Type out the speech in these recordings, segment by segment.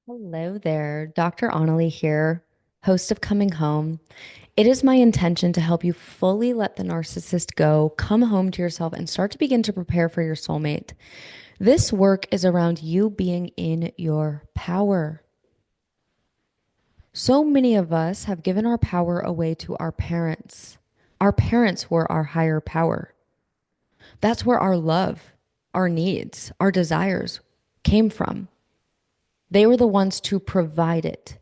Hello there, Dr.Onalee here, host of Coming Home. It is my intention to help you fully let the narcissist go, come home to yourself, and start to begin to prepare for your soulmate. This work is around you being in your power. So many of us have given our power away to our parents. Our parents were our higher power. That's where our love, our needs, our desires came from. They were the ones to provide it.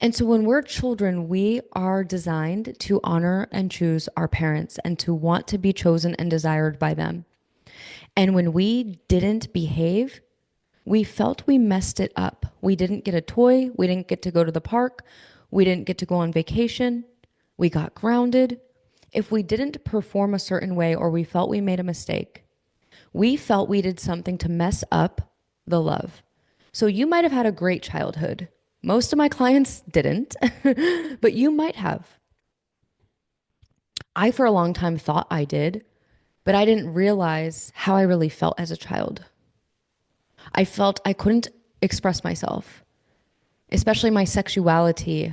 And so when we're children, we are designed to honor and choose our parents and to want to be chosen and desired by them. And when we didn't behave, we felt we messed it up. We didn't get a toy. We didn't get to go to the park. We didn't get to go on vacation. We got grounded. If we didn't perform a certain way or we felt we made a mistake, we felt we did something to mess up the love. So you might have had a great childhood. Most of my clients didn't, but you might have. I, for a long time, thought I did, but I didn't realize how I really felt as a child. I felt I couldn't express myself, especially my sexuality,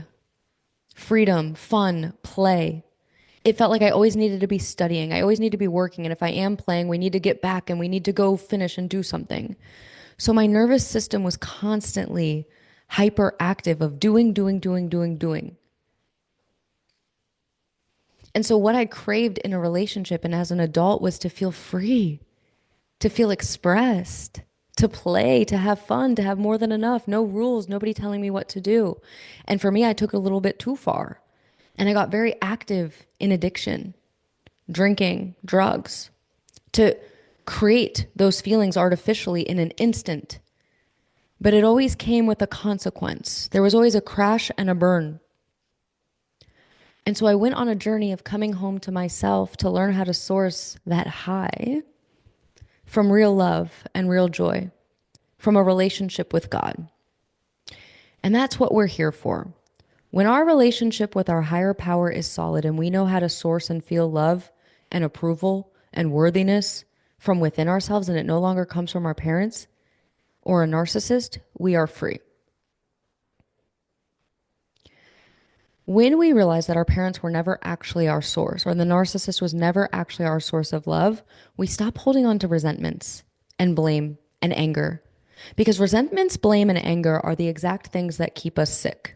freedom, fun, play. It felt like I always needed to be studying. I always need to be working. And if I am playing, we need to get back and we need to go finish and do something. So my nervous system was constantly hyperactive of doing. And so what I craved in a relationship and as an adult was to feel free, to feel expressed, to play, to have fun, to have more than enough, no rules, nobody telling me what to do. And for me, I took it a little bit too far. And I got very active in addiction, drinking, drugs, to create those feelings artificially in an instant. But it always came with a consequence. There was always a crash and a burn. And so I went on a journey of coming home to myself to learn how to source that high from real love and real joy, from a relationship with God. And that's what we're here for. When our relationship with our higher power is solid and we know how to source and feel love and approval and worthiness from within ourselves, and it no longer comes from our parents or a narcissist, we are free. When we realize that our parents were never actually our source, or the narcissist was never actually our source of love, we stop holding on to resentments and blame and anger. Because resentments, blame, and anger are the exact things that keep us sick.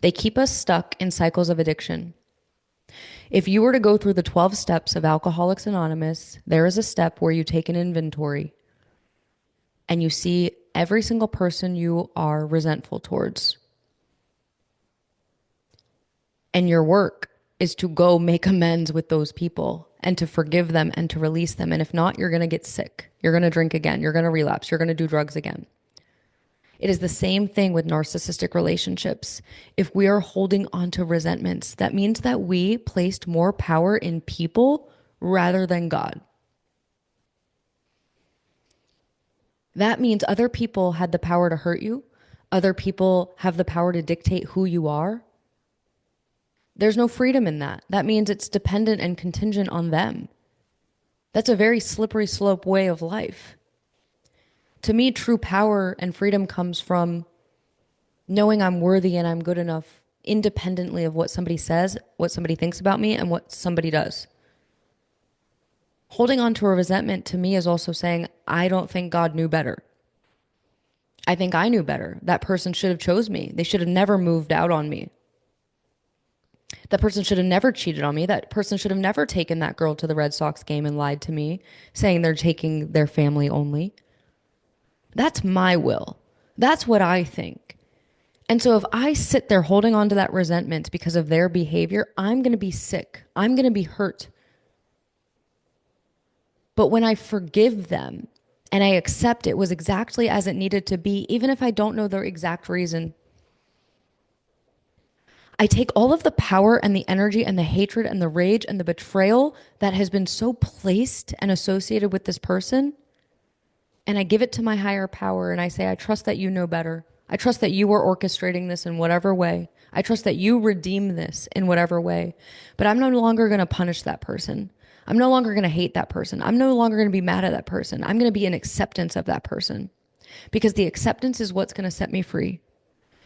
They keep us stuck in cycles of addiction. If you were to go through the 12 steps of Alcoholics Anonymous, there is a step where you take an inventory and you see every single person you are resentful towards. And your work is to go make amends with those people and to forgive them and to release them. And if not, you're going to get sick. You're going to drink again. You're going to relapse. You're going to do drugs again. It is the same thing with narcissistic relationships. If we are holding on to resentments, that means that we placed more power in people rather than God. That means other people had the power to hurt you. Other people have the power to dictate who you are. There's no freedom in that. That means it's dependent and contingent on them. That's a very slippery slope way of life. To me, true power and freedom comes from knowing I'm worthy and I'm good enough independently of what somebody says, what somebody thinks about me, and what somebody does. Holding on to a resentment to me is also saying, I don't think God knew better. I think I knew better. That person should have chose me. They should have never moved out on me. That person should have never cheated on me. That person should have never taken that girl to the Red Sox game and lied to me, saying they're taking their family only. That's my will. That's what I think. And so if I sit there holding on to that resentment because of their behavior, I'm going to be sick. I'm going to be hurt. But when I forgive them and I accept it was exactly as it needed to be, even if I don't know the exact reason, I take all of the power and the energy and the hatred and the rage and the betrayal that has been so placed and associated with this person, and I give it to my higher power and I say, I trust that you know better. I trust that you are orchestrating this in whatever way. I trust that you redeem this in whatever way. But I'm no longer going to punish that person. I'm no longer going to hate that person. I'm no longer going to be mad at that person. I'm going to be in acceptance of that person. because the acceptance is what's going to set me free.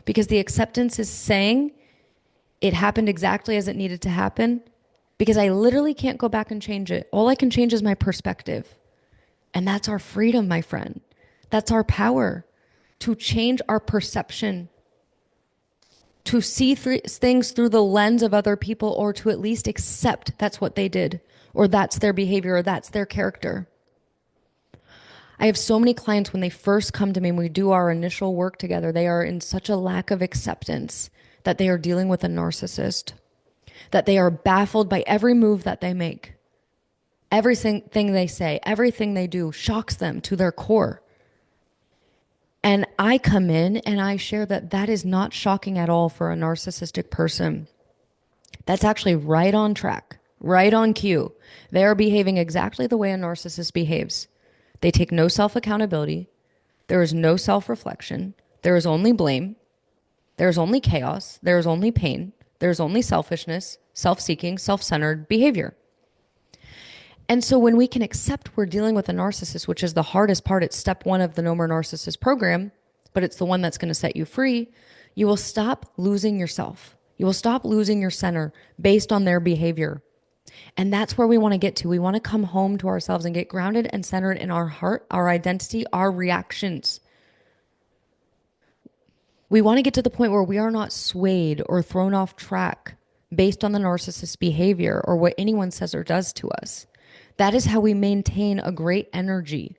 Because the acceptance is saying it happened exactly as it needed to happen, because I literally can't go back and change it. All I can change is my perspective. And that's our freedom, my friend. That's our power to change our perception, to see things through the lens of other people, or to at least accept that's what they did, or that's their behavior, or that's their character. I have so many clients when they first come to me and we do our initial work together, they are in such a lack of acceptance that they are dealing with a narcissist, that they are baffled by every move that they make. Everything they say, everything they do shocks them to their core. And I come in and I share that that is not shocking at all for a narcissistic person. That's actually right on track, right on cue. They are behaving exactly the way a narcissist behaves. They take no self-accountability. There is no self-reflection. There is only blame. There is only chaos. There is only pain. There is only selfishness, self-seeking, self-centered behavior. And so when we can accept we're dealing with a narcissist, which is the hardest part, it's step 1 of the No More Narcissist program, but it's the one that's going to set you free, you will stop losing yourself. You will stop losing your center based on their behavior. And that's where we want to get to. We want to come home to ourselves and get grounded and centered in our heart, our identity, our reactions. We want to get to the point where we are not swayed or thrown off track based on the narcissist's behavior or what anyone says or does to us. That is how we maintain a great energy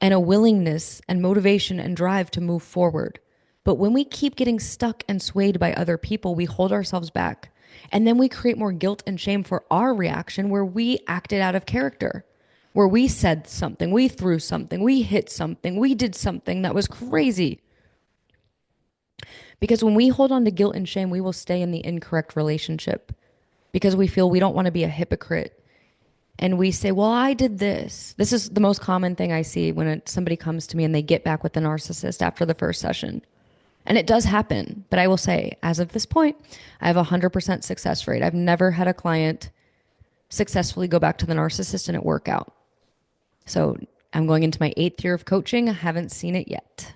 and a willingness and motivation and drive to move forward. But when we keep getting stuck and swayed by other people, we hold ourselves back. And then we create more guilt and shame for our reaction where we acted out of character, where we said something, we threw something, we hit something, we did something that was crazy. Because when we hold on to guilt and shame, we will stay in the incorrect relationship because we feel we don't want to be a hypocrite. And we say, well, I did this. This is the most common thing I see when somebody comes to me and they get back with the narcissist after the first session. And it does happen. But I will say, as of this point, I have a 100% success rate. I've never had a client successfully go back to the narcissist and it work out. So I'm going into my 8th year of coaching. I haven't seen it yet.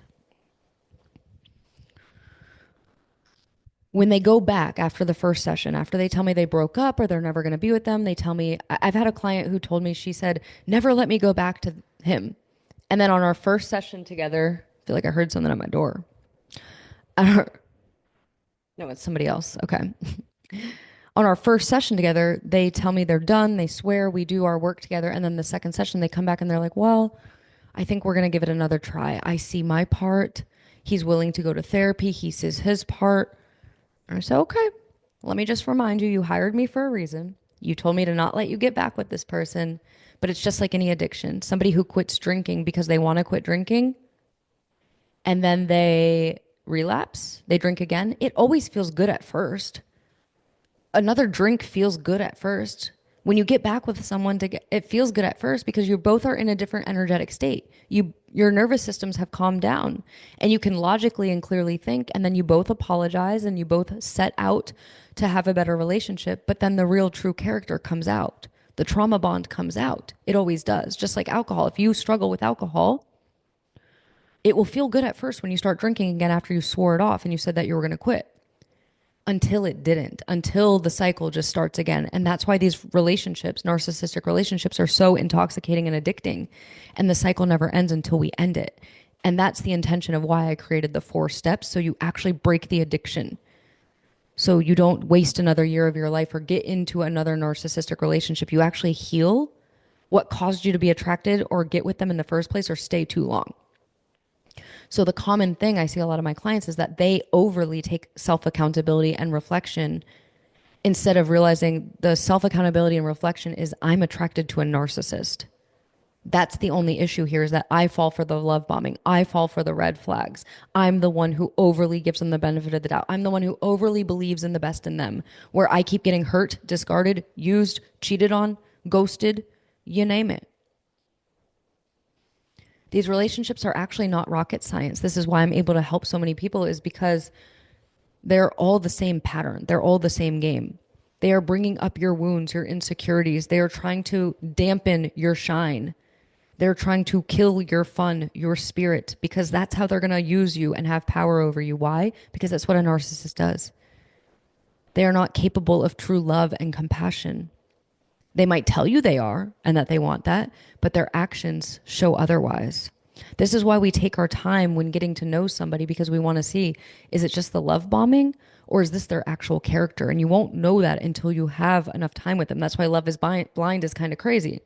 When they go back after the first session, after they tell me they broke up or they're never going to be with them, they tell me, I've had a client who told me, she said, never let me go back to him. And then on our first session together, I feel like I heard something at my door. No, it's somebody else. Okay. On our first session together, they tell me they're done. They swear, we do our work together. And then the second session, they come back and they're like, well, I think we're going to give it another try. I see my part. He's willing to go to therapy. He sees his part. I said, okay, let me just remind you, you hired me for a reason. You told me to not let you get back with this person, but it's just like any addiction. Somebody who quits drinking because they want to quit drinking and then they relapse, they drink again. It always feels good at first. Another drink feels good at first. When you get back with someone, it feels good at first because you both are in a different energetic state. Your nervous systems have calmed down and you can logically and clearly think, and then you both apologize and you both set out to have a better relationship. But then the real true character comes out. The trauma bond comes out. It always does. Just like alcohol. If you struggle with alcohol, it will feel good at first when you start drinking again after you swore it off and you said that you were going to quit. Until it didn't, until the cycle just starts again. And that's why these relationships, narcissistic relationships, are so intoxicating and addicting. And the cycle never ends until we end it. And that's the intention of why I created the 4 steps. So you actually break the addiction. So you don't waste another year of your life or get into another narcissistic relationship. You actually heal what caused you to be attracted or get with them in the first place or stay too long. So the common thing I see a lot of my clients is that they overly take self-accountability and reflection instead of realizing the self-accountability and reflection is I'm attracted to a narcissist. That's the only issue here is that I fall for the love bombing. I fall for the red flags. I'm the one who overly gives them the benefit of the doubt. I'm the one who overly believes in the best in them, where I keep getting hurt, discarded, used, cheated on, ghosted, you name it. These relationships are actually not rocket science. This is why I'm able to help so many people is because they're all the same pattern. They're all the same game. They are bringing up your wounds, your insecurities. They are trying to dampen your shine. They're trying to kill your fun, your spirit, because that's how they're going to use you and have power over you. Why? Because that's what a narcissist does. They are not capable of true love and compassion. They might tell you they are and that they want that, but their actions show otherwise. This is why we take our time when getting to know somebody, because we want to see, is it just the love bombing or is this their actual character? And you won't know that until you have enough time with them. That's why Love is Blind is kind of crazy,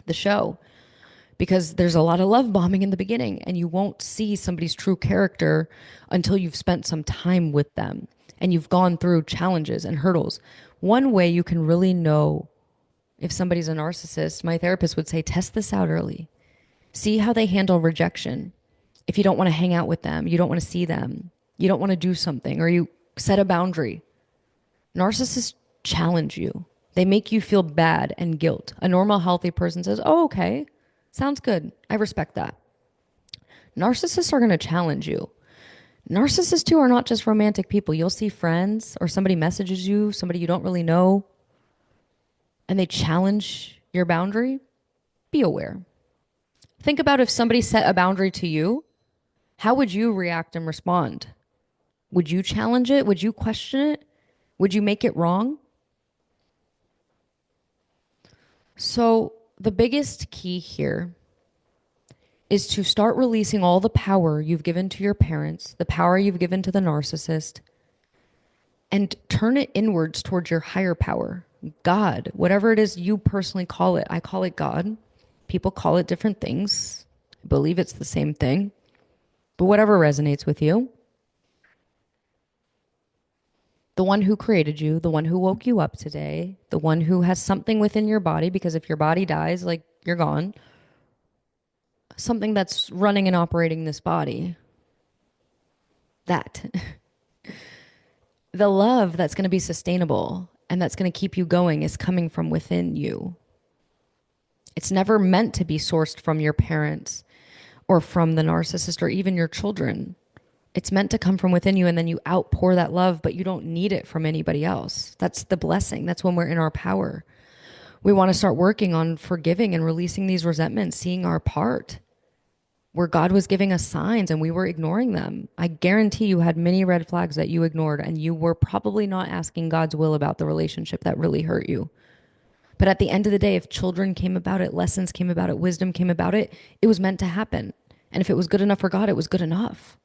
the show, because there's a lot of love bombing in the beginning and you won't see somebody's true character until you've spent some time with them and you've gone through challenges and hurdles. One way you can really know if somebody's a narcissist, my therapist would say, test this out early. See how they handle rejection. If you don't want to hang out with them, you don't want to see them, you don't want to do something, or you set a boundary. Narcissists challenge you. They make you feel bad and guilt. A normal, healthy person says, oh, okay, sounds good. I respect that. Narcissists are going to challenge you. Narcissists, too, are not just romantic people. You'll see friends or somebody messages you, somebody you don't really know, and they challenge your boundary. Be aware. Think about if somebody set a boundary to you, how would you react and respond? Would you challenge it? Would you question it? Would you make it wrong? So the biggest key here is to start releasing all the power you've given to your parents, the power you've given to the narcissist, and turn it inwards towards your higher power, God, whatever it is you personally call it. I call it God. People call it different things. I believe it's the same thing, but whatever resonates with you. The one who created you, the one who woke you up today, the one who has something within your body, because if your body dies, like, you're gone. Something that's running and operating this body. That. The love that's going to be sustainable and that's going to keep you going is coming from within you. It's never meant to be sourced from your parents or from the narcissist or even your children. It's meant to come from within you, and then you outpour that love, but you don't need it from anybody else. That's the blessing. That's when we're in our power. We want to start working on forgiving and releasing these resentments, seeing our part where God was giving us signs and we were ignoring them. I guarantee you had many red flags that you ignored, and you were probably not asking God's will about the relationship that really hurt you. But at the end of the day, if children came about it, lessons came about it, wisdom came about it, it was meant to happen. And if it was good enough for God, it was good enough.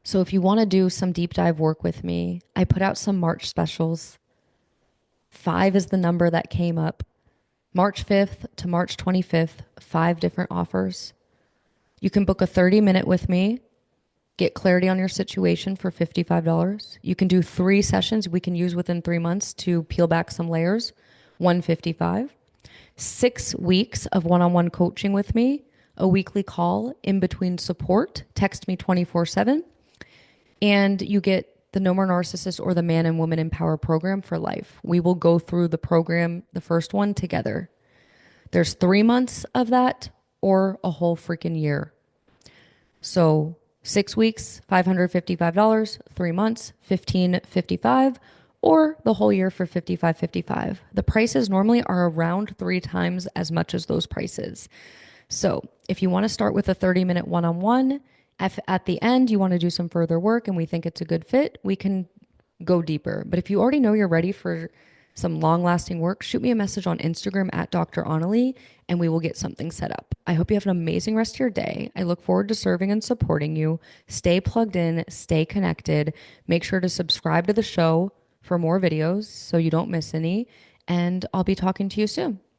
So if you want to do some deep dive work with me, I put out some March specials. 5 is the number that came up. March 5th to March 25th, 5 different offers. You can book a 30-minute with me, get clarity on your situation for $55. You can do 3 sessions we can use within 3 months to peel back some layers, $155. 6 weeks of one-on-one coaching with me, a weekly call in between support, text me 24/7. And you get the No More Narcissist or the Man and Woman Empower program for life. We will go through the program, the first one, together. There's 3 months of that or a whole freaking year. So 6 weeks, $555, 3 months, $1,555, or the whole year for $55.55. The prices normally are around 3 times as much as those prices. So if you want to start with a 30-minute one-on-one, if at the end you want to do some further work and we think it's a good fit, we can go deeper. But if you already know you're ready for some long-lasting work, shoot me a message on Instagram at Dr.Onalee and we will get something set up. I hope you have an amazing rest of your day. I look forward to serving and supporting you. Stay plugged in, stay connected. Make sure to subscribe to the show for more videos so you don't miss any. And I'll be talking to you soon.